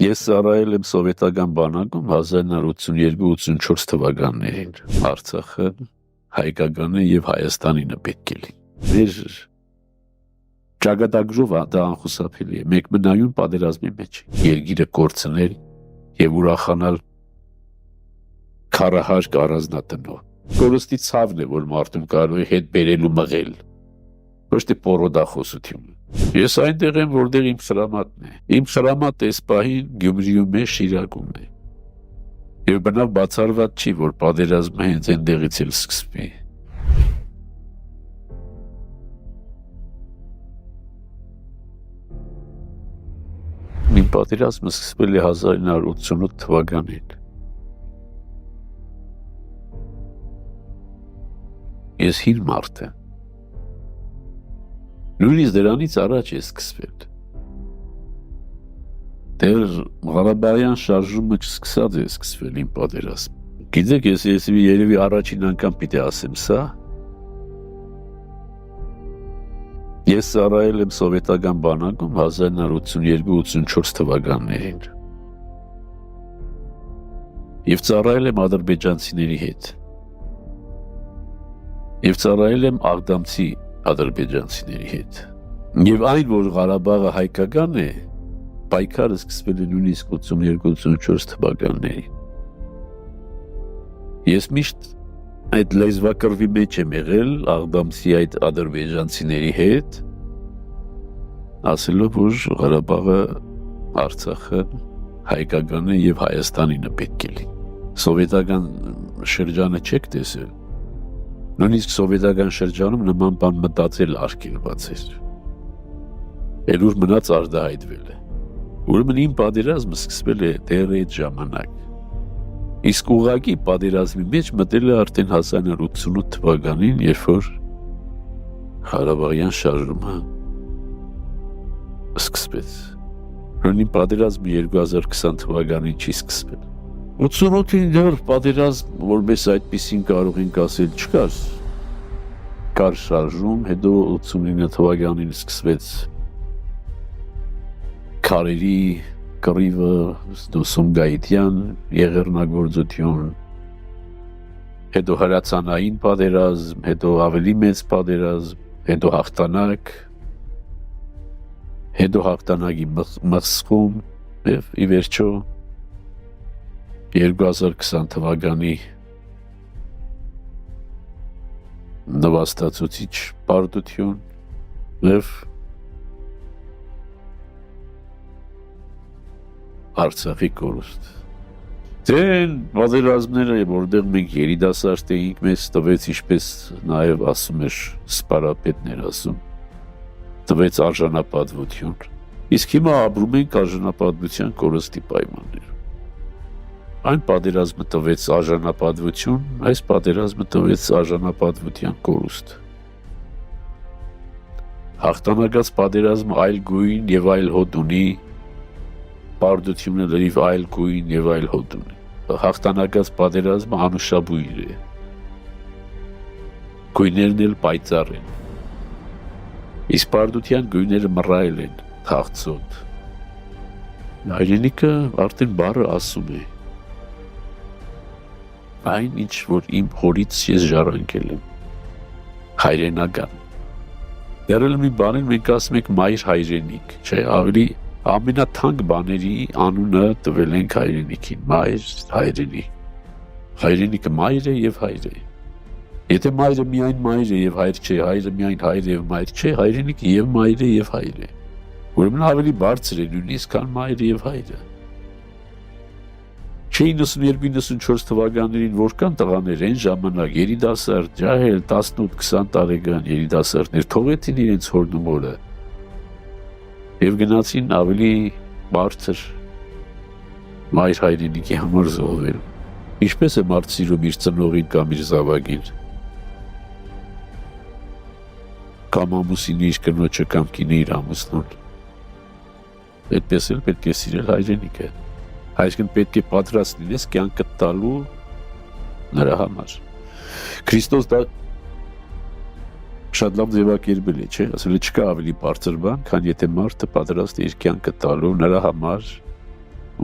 Ես ծառայել եմ սովետական բանակում 1982-84 թվականներին։ Արցախը հայկականը եւ Հայաստանինը պետք է լինի։ Մեր ճակատագրով դա անխուսափելի է։ Մենք մնայուն պատերազմի մեջ երկիրը կորցնել եւ ուրախանալ քարահարկ առանձնատնով։ Կորստի ցավն է, որ մարդուն կարող է հետ բերել ու մղել։ Ոչ թե պորոդախոսություն։ Ես այնտեղ եմ, որտեղ իմ խրամատն է։ Իմ խրամատը այս պահին Գյումրիում է, Շիրակում է։ Եվ բնավ բացառված չի, որ պատերազմը հենց այնտեղից էլ սկսվի։ Իմ պատերազմը սկսվել է 1988 թվականին։ Ես հին մարդ եմ։ Նույնիսկ դրանից առաջ է սկսվել։ Դեռ Ղարաբաղյան շարժումը չսկսած է սկսվել իմ պատերազմը։ Գիտեք, ես երևի առաջին անգամ պիտի ասեմ սա։ Ես ծառայել եմ սովետական բանակում 1982-84 թվականներին։ Եվ ծառայել եմ ադրբեջանցիների հետ։ Եվ ծառայել եմ աղդամցի ադրբեջանցիների հետ։ Եվ այն, որ Ղարաբաղը հայկական է, պայքարը սկսվել է նույնիսկ 82-84 թվականներին։ Ես միշտ այդ լեզվակռվի մեջ եմ եղել աղդամցի այդ ադրբեջանցիների հետ, ասելով, որ Ղարաբաղը, Արցախը հայկական է եւ Հայաստանինը պետք է լինի։ Սովետական շրջանը չեք տեսել։ Նույնիսկ սովետական շրջանում նման բան մտածել արգելված էր։ Էլ ուր մնաց արտահայտվել է։ Ուրեմն իմ պատերազմը սկսվել է դեռ այդ ժամանակ։ Իսկ ուղղակի պատերազմի մեջ մտել է արդեն 1988 թվականին, երբ որ Ղարաբաղյան շարժումը սկսվեց։ Ուրեմն պատերազմը 2020 թվականին չի սկսվել։ 88-ին դեռ պատերազմ, որպես այդպեսին կարող ենք ասել, չկար։ Կար շարժում, հետո 89 թվականին սկսվեց քարերի կռիվը, Սումգայիթյան եղեռնագործություն, հետո հրացանային պատերազմ, հետո ավելի մեծ պատերազմ, հետո հաղթանակ, հետո հաղթանակի մսխում եւ ի վերջո 2020 թվականի նվաստացուցիչ պարտություն եւ Արցախի կորուստ։ Դեն պատերազմները, որտեղ մենք երիտասարդ էինք, մեզ տվեց, ինչպես նաեւ ասում էր սպարապետներ ասում, տվեց արժանապատվություն։ Իսկ հիմա ապրում ենք արժանապատվության կորստի պայմաններում։ Այն պատերազմը տվեց արժանապատվություն, այս պատերազմը տվեց արժանապատվության կորուստ։ Հաղթանակած պատերազմը այլ գույն եւ այլ հոտ ունի, պարտությունը լրիվ այլ գույն եւ այլ հոտ ունի։ Հաղթանակած պատերազմը անուշաբույր է։ Գույներն էլ պայծառ են։ Իսկ պարտության գույները մռայլ են, թաղծոտ։ Հայրենիքը արդեն բառը ասում է։ Այն, ինչ որ իմ հորից ես ժառանգել եմ, հայրենական։ Դեռ մի բաներ մենք ասում ենք մայր հայրենիք, չէ, ավելի ամենաթանկ բաների անունը տվել ենք հայրենիքին, մայր հայրենիք։ Հայրենիքը մայր է եւ հայր է։ Եթե մայրը միայն մայր է եւ հայր չէ, հայրը միայն հայր է եւ մայր չէ, հայրենիքը եւ մայր է եւ հայր է։ Ուրեմն ավելի բարձր է նույնիսկ քան մայրը եւ հայրը։ Չէ 92-94 թվականներին որքան տղաներ են ժամանակ երիտասարդ, ջահել 18-20 տարեկան երիտասարդներ թողեցին իրենց հորն ու մորը եւ գնացին ավելի բարձր մայր հայրենիքի համար զոհվել։ Ինչպես է մարդ սիրում իր ծնողին կամ իր զավակին։ Կամ ամուսինը իր կնոջը կամ կինը իր ամուսնուն։ Այդպես էլ պետք է սիրել հայրենիքը։ Այսինքն պետք է պատրաստ լինես կյանքը տալու նրա համար։ Քրիստոս դա շատ լավ ձևակերպել է, չէ՞, ասել է չկա ավելի բարձր բան, քան եթե մարդը պատրաստ է իր կյանքը տալու նրա համար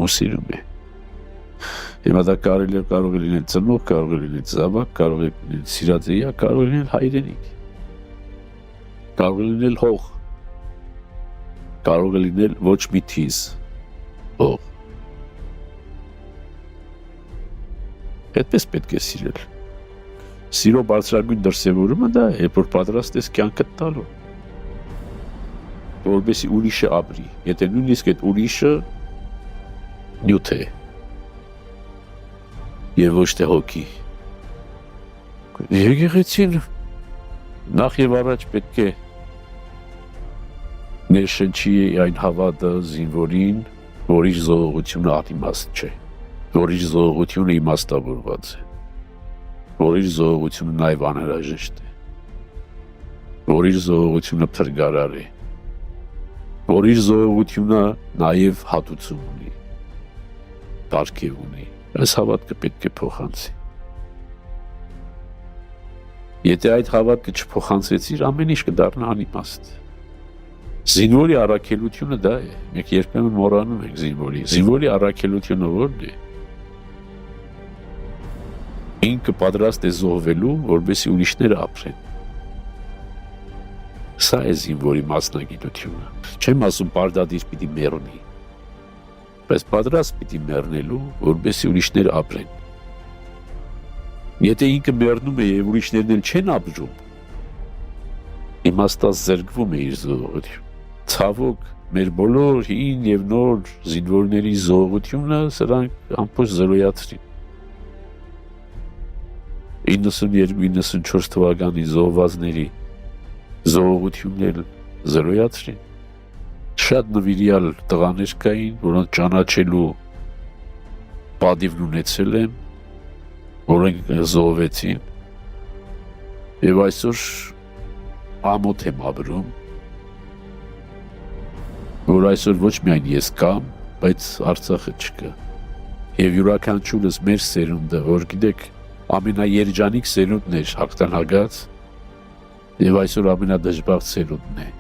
ու սիրում է։ Հիմա դա կարող է լինել ծնող, կարող է լինել զավակ, կարող է լինել սիրածեյա, կարող է լինել հայրենիք, կարող է լինել հող, կարող է լինել ոչ մի թիզ հող։ Այդպես պետք է սիրել։ Սիրո բարձրագույն դրսևորումը դա է, որ պատրաստ ես կյանքդ տալու, որովհետեւ ուրիշը ապրի, եթե նույնիսկ այդ ուրիշը նյութ է եւ ոչ թե հոգի։ Եկեղեցին նախ եւ առաջ պետք է ներշնչի այն հավատը զինվորին, որ իր զոհողությունը անիմաստ չէ, որ իր զոհողությունը իմաստավորված է, որ իր զոհողությունը նաեւ անհրաժեշտ է, որ իր զոհողությունը փրկարար է, որ իր զոհողությունը նաեւ հատուցում ունի, կարգև ունի։ Այս հավատքը պետք է փոխանցի։ Եթե այդ հավատքը չփոխանցեցիր, ամեն ինչ կդառնա անիմաստ։ Զինվորի առաքելությունը դա է։ Մենք երբեմն մոռանում ենք զինվորի առաքելությունը ո՞րն է։ Ինքը պատրաստ է զոհվելու, որպեսզի ուրիշները ապրեն։ Սա է զինվորի մասնագիտությունը։ Չեմ ասում պարտադիր պիտի մեռնի, բայց պատրաստ պիտի մեռնելու, որպեսզի ուրիշները ապրեն։ Եթե ինքը մեռնում է եւ ուրիշներն էլ չեն ապրում, իմաստած զրկվում է իր զոհողությունը։ Ցավոք, մեր բոլոր հին եւ նոր զինվորների զոհողությունը սրանք ամբողջ զրոյացրին։ 92-94 թվականի զոհվածների զոհողությունները զրոյացրին։ Շատ նվիրյալ տղաներ կային, որոնց ճանաչելու պատիվն ունեցել եմ, որոնք զոհվեցին, եւ այսօր ամոթ եմ ապրում, որ այսօր ոչ միայն ես կամ, բայց Արցախը չկա։ Եվ յուրաքանչյուրս մեր սերունդը, որ գիտեք, ամենաերջանիկ սերունդն էր հաղթանակած, եւ այսօր ամենադժբախտ սերունդն է։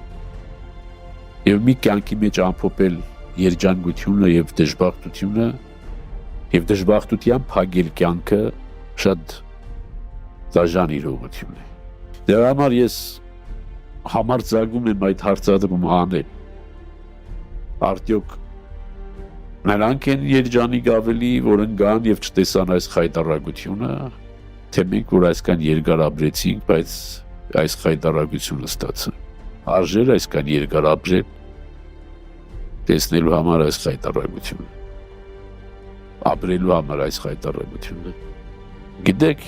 Եվ մի կյանքի մեջ ամփոփել երջանկությունը եւ դժբախտությունը եւ դժբախտության փագել կյանքը շատ դաժան իրողություն է։ Դրա համար ես համարձակում եմ այդ հարցադրումը անել։ Արդյոք նրանք են երջանիկ ավելի, որ ընկան եւ չտեսան այս խայտարակությունը, թե մենք որ այսքան երկար ապրեցինք, բայց այս խայտարակությունը ստացան։ Արժեր այսքան երկար ապրել տեսնելու համար այս խայտարակությունը, ապրելու համար այս խայտարակությունը։ Գիտեք,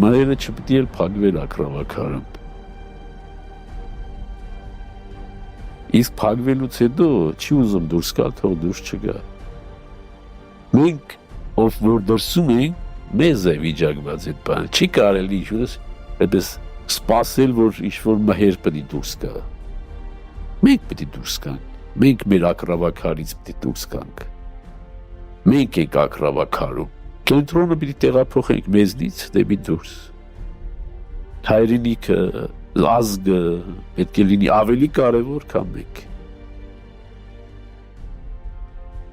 մայրը չպետք է փակվեր ակրավակարում։ Իսկ փակվելուց հետո չի ուզում դուրս գալ, թող դուրս չգա։ Մենք, ով որ դրսում ենք, մեզ է վիճակված այդ բանը։ Չի կարելի ինչպես այդպես սպասել, որ ինչ-որ մահեր պետք է դուրս գա։ Մենք պետք է դուրս գանք։ Մենք մեր ակրավակարից պետք է դուրս գանք։ Մենք ենք ակրավակարում։ Կենտրոնը պետք է տեղափոխենք մեզնից դեպի դուրս։ Հայրենիքը, ազգը պետք է լինի ավելի կարևոր, քան մենք։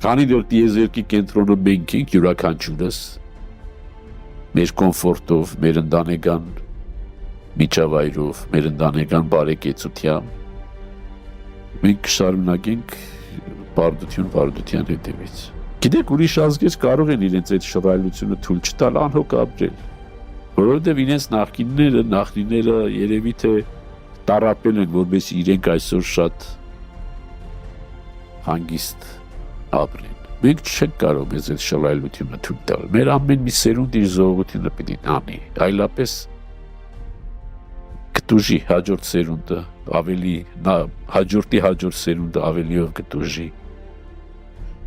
Քանի որ տիեզերքի կենտրոնը մենք ենք յուրաքանչյուրս, մեր կոմֆորտով, մեր ընտանեկան միջավայրով, մեր ընտանեկան բարեկեցությամբ, մենք կշարունակենք բարդության հետևից։ Գիտեք, ուրիշ ազգեր կարող են իրենց այդ շռայլությունը թույլ չտալ անհոգ ապրել, որովհետև իրենց նախնիները երևի թե տառապել են, որպեսզի իրենք այսօր շատ հանգիստ ապրեն։ Մենք չենք կարող մեզ այդ շռայլությունը թույլ տալ։ Մեր ամեն մի սերունդ իր զոհողությունը պիտի անի, այլապես կտուժի հաջորդ սերունդը ավելի, հաջորդ սերունդը ավելիով կտուժի։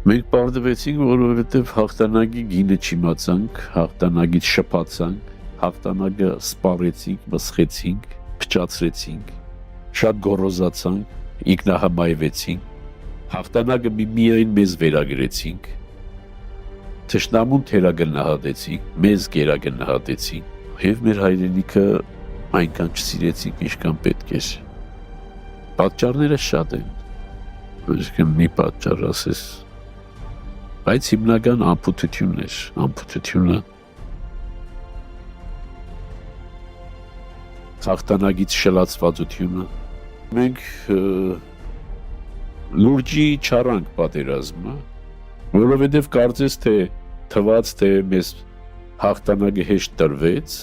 Մենք պարտվեցինք, որովհետև հաղթանակի գինը չիմացանք, հաղթանակից շփացանք, հաղթանակը սպառեցինք, մսխեցինք, փչացրեցինք, շատ գոռոզացանք, ինքնահամայվեցինք, հաղթանակը միայն մեզ վերագրեցինք, թշնամուն թերագնահատեցինք, մեզ գերագնահատեցինք, եւ մեր հայրենիքը այնքան չսիրեցինք, ինչքան պետք էր։ Պատճառները շատ են, ոչ մի պատճառ ասես Բայց հիմնական անփութությունն էր, անփութությունը հաղթանակից շլացվածությունը։ Մենք լուրջի չարանք պատերազմը, որովհետև կարծես թե թվաց թե մեզ հաղթանակը հեշտ տրվեց,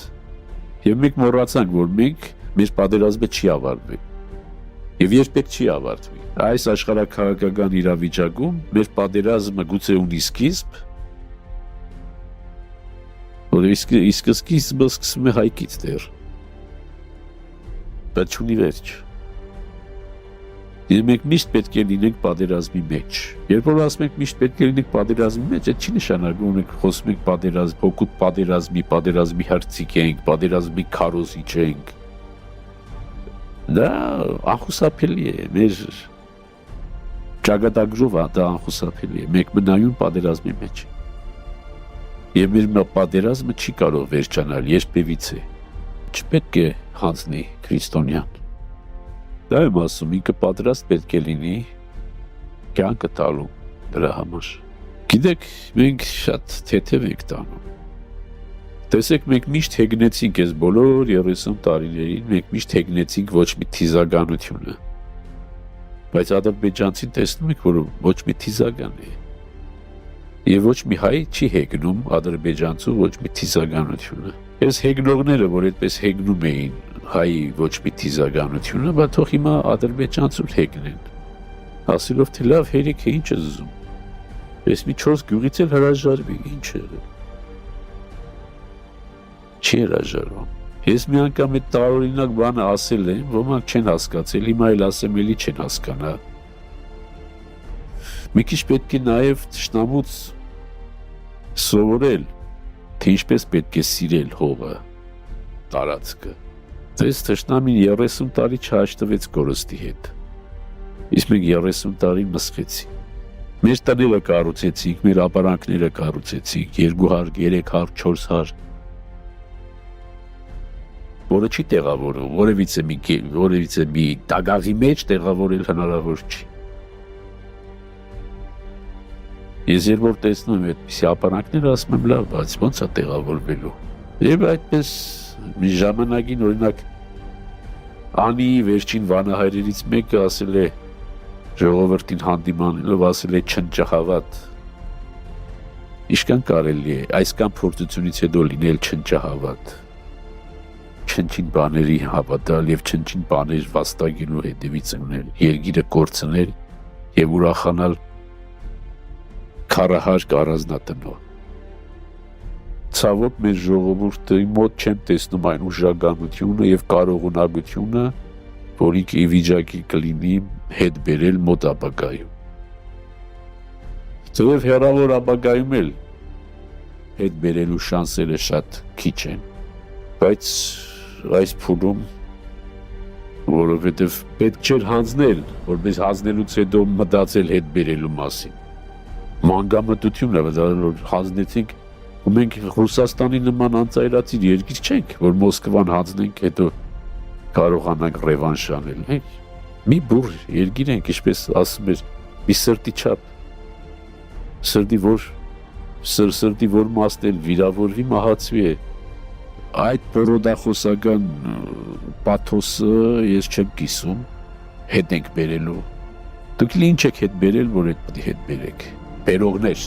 եւ մենք մոռացանք, որ մեր պատերազմը չի ավարտվի եւ երբեք չի ավարտվի։ Այս աշխարհաքաղաքական իրավիճակում մեր պատերազմը գուցե ունի սկիզբ, որ իսկ սկիզբը սկսվում է հայկից դեռ, բայց չունի վերջ։ Եվ մենք միշտ պետք է լինենք պատերազմի մեջ։ Երբ որ ասում ենք միշտ պետք է լինենք պատերազմի մեջ, այդ չի նշանակում մենք խոսում ենք պատերազմ, հոգուտ պատերազմի հարցիկ ենք, պատերազմի քարոզիչ ենք։ Դա անխուսափելի է, մեր ճակատագրով դա անխուսափելի է։ Մենք մնայուն պատերազմի մեջ։ Եվ մեր պատերազմը չի կարող վերջանալ երբևիցե։ Չպետք է հանձնի քրիստոնյան։ Դա եմ ասում, ինքը պատրաստ պետք է լինի կյանքը տալու դրա համար։ Գիտեք, մենք շատ թեթև ենք տանում։ Տեսեք, մենք միշտ հեգնեցինք այս բոլոր 30 տարիներին, մենք միշտ հեգնեցինք ոչ մի թիզականությունը։ Բայց ադրբեջանցին տեսնում եք, որ ոչ մի թիզական է։ Եվ ոչ մի հայ չի հեգնում ադրբեջանցու ոչ մի թիզականությունը։ Այս հեգնողները, որ այդպես հեգնում էին հայ ոչ մի թիզականությունը, բա թող հիմա ադրբեջանցուն հեգնեն։ Ասելով թե լավ հերիք է, ինչ է զում։ Ես մի 4 գյուղից էլ հրաժարվի, ինչ է։ Չի հրաժարվում։ Ես մի անգամ այդ տարօրինակ բանը ասել եմ, ոմանք չեն հասկացել, հիմա էլ ասեմ, էլի չեն հասկանա։ Մի քիչ պետք է նաև թշնամուց սովորել, թե ինչպես պետք է սիրել հողը, տարածքը։ Ձեզ թշնամին 30 տարի չհաշտվեց կորստի հետ, իսկ մենք 30 տարի մսխեցինք։ Մեր տները կառուցեցինք, մեր ապարանքները կառուցեցինք, 200, 300, 400, որը չի տեղավորում, որևիցե մի տագաղի մեջ տեղավորել հնարավոր չի։ Ես երբ որ տեսնում եմ այդպիսի ապարանքներ, ասում եմ լավ, բայց ո՞նց է տեղավորվելու։ Եվ այդպես մի ժամանակին օրինակ Անի վերջին վանահայրերից մեկը ասել է ժողովրդին հանդիմանելով, ասել է չնճահավատ։ Ինչքան կարելի է այսքան փորձությունից հետո լինել չնճահավատ։ Չնչին բաների հավատալ եւ չնչին բաներ վաստակելու հետևից ունել, երգիրը կորցնել եւ ուրախանալ քարահարկ առանձնատնով։ Ցավոք մեր ժողովուրդի մոտ չեմ տեսնում այն ուժականությունը եւ կարողունակությունը, որի ի վիճակի կլինի հետ բերել մոտ ապագայում։ Թեև հեռավոր ապագայում էլ հետ բերելու շանսերը շատ քիչ են, բայց այս փուլում, որովհետեւ պետք չէր հանձնել, որպես հանձնելուց հետո մտածել հետ բերելու մասին։ Մանգամտությունն է, որ հանձնեցինք, ու մենք Ռուսաստանի նման անծայրացի երկիր չենք, որ Մոսկվան հանձնենք, հետո կարողանանք ռևանշ անել։ Մի բուր երկիր ենք, ինչպես ասում էր, մի սրտի չափ, սրտի որ մասնել վիրավորվի մահացվի է։ Այդ պորոդախոսական պաթոսը ես չեմ կիսում, հետ ենք բերելու։ Դուք ինչ եք հետ բերել, որ այդ հետ բերեք։ Բերողներ,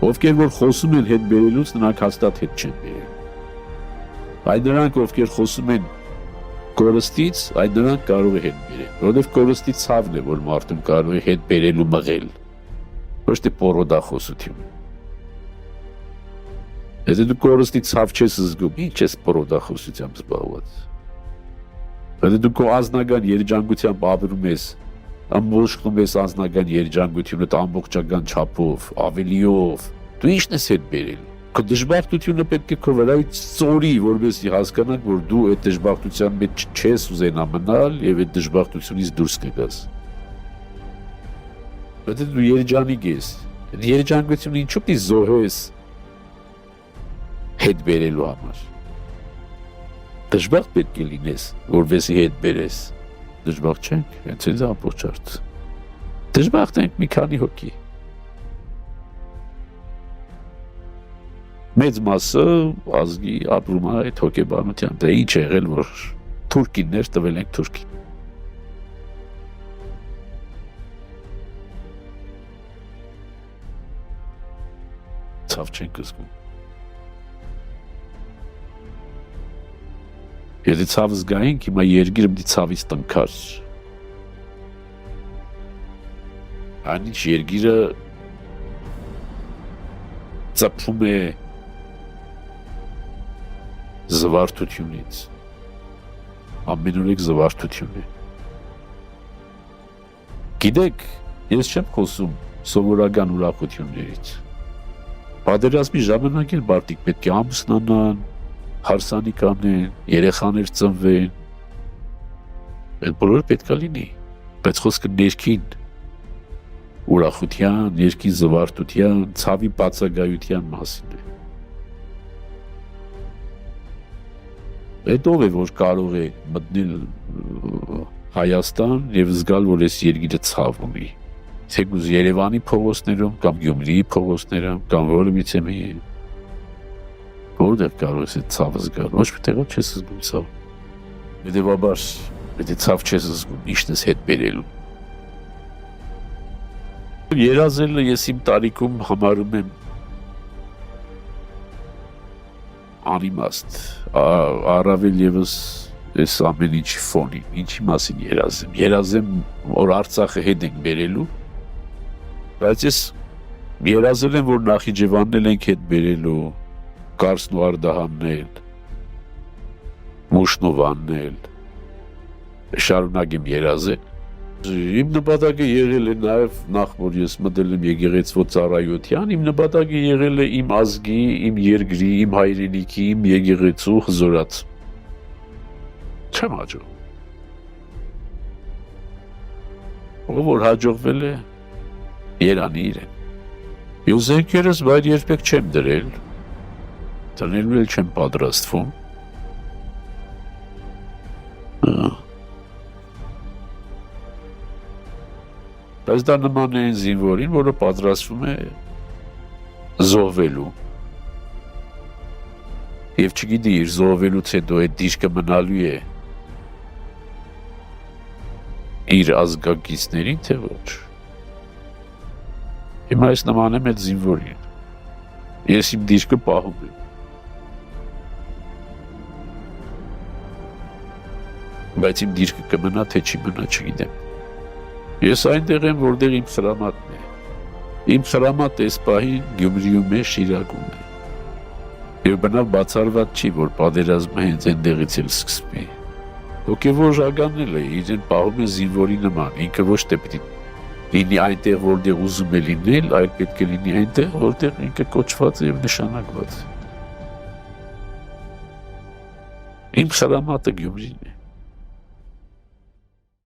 ովքեր որ խոսում են հետ բերելուց, նրանք հաստատ հետ չեն բերել։ Այդ նրանք, ովքեր խոսում են կորստից, այդ նրանք կարող է հետ բերել, որովհետև կորստի ցավն է, որ մարդուն կարող է հետ բերել ու մղել, ոչ թե պորոդախոսություն։ Եթե դու կորստի ցավ չես զգում, ինչ ես պորոդախոսությամբ զբաղված։ Եթե դու քո ազնական երջանկությամբ ապրում ես, ամբողջնում ես անձնական երջանկությունդ ամբողջական չափով, ավելիով, դու ի՞նչն ես հետ բերել։ Քո դժբախտությունը պետք է քո վրայից ծորի, որովհետեւ հասկանաք, որ դու այդ դժբախտության մեջ չես ուզենա մնալ եւ այդ դժբախտությունից դուրս կգաս։ Եթե դու երջանիկ ես, այդ երջանկությունը ինչու՞ պիտի զոհես հետ բերելու համար։ Դժբախտ պետք է լինես, որովհետեւ հետ բերես։ Դժբախտ չենք, հենց այդ ամբողջ հարց։ Դժբախտ ենք մի քանի հոգի։ մեծ մասը ազգի ապրում է այդ հոգեբանությամբ, դե ինչ եղել, որ թուրքիններ տվել ենք թուրքին։ Ցավ չենք զգում։ Եթե ցավ զգայինք, հիմա երկիրը պիտի ցավից տնքար։ Այնինչ երկիրը ծափում է զվարթությունից, ամենուրեք զվարթություն է։ Գիտեք, ես չեմ խոսում սովորական ուրախություններից։ Պատերազմի ժամանակ էլ մարդիկ պետք է ամուսնանան, հարսանիք անեն, երեխաներ ծնվեն, այդ բոլորը պետք է լինի, բայց խոսքը ներքին ուրախության, ներքին զվարթության, ցավի բացակայության մասին է։ Այդ ով է, որ կարող է մտնել Հայաստան եւ զգալ, որ այս երկիրը ցավ ունի։ Թեկուզ Երևանի փողոցներում կամ Գյումրիի փողոցներում կամ որը միցե մի որտեղ կարող ես այդ ցավը զգալ, ոչ մի տեղով չես զգում ցավ։ Հետևաբար, եթե ցավ չես զգում, ի՞նչն ես հետ բերելու։ Երազելը ես իմ տարիքում համարում եմ անիմաստ, առավել եւս այս ամեն ինչի ֆոնին, ինչի մասին երազեմ։ Երազեմ, որ Արցախը հետ ենք բերելու, բայց ես երազել եմ, որ Նախիջևանն ենք հետ բերելու, Կարսն ու Արդահաննել, Մուշն ու Վաննել, շարունակեմ երազել։ Իմ նպատակը եղել է նաև նախ, որ ես մտել եմ եկեղեցվո ծառայության, իմ նպատակը եղել է իմ ազգի, իմ երկրի, իմ հայրենիքի, իմ եկեղեցու հզորած։ Չեմ հաջող։ Ով որ հաջողվել է, երանի իրեն։ Իմ զենքերս վայր երբեք չեմ դրել, տնելու էլ չեմ պատրաստվում։ Բայց դա նման է այն զինվորին, որը պատրաստվում է զոհվելու։ Եվ չգիտի իր զոհվելուց հետո այդ դիրքը մնալու է իր ազգակիցներին, թե ոչ։ Հիմա ես նման եմ այդ զինվորին։ Ես իմ դիրքը պահում եմ։ Բայց իմ դիրքը կմնա, թե չի մնա, չգիտեմ։ Ես այնտեղ եմ, որտեղ իմ սրամատն է։ Իմ սրամատը այս պահին Գյումրիում է, Շիրակում է։ Եվ բնավ բացառված չի, որ պատերազմը հենց այնտեղից էլ սկսվի։ Հոգևոր ականել է, իրեն պահում է զինվորի նման, ինքը ոչ թե պիտի լինի այնտեղ, որտեղ ուզում է լինել, այլ պետք է լինի այնտեղ, որտեղ ինքը կոչված է եւ նշանակված։ Իմ սրամատը Գյումրին է։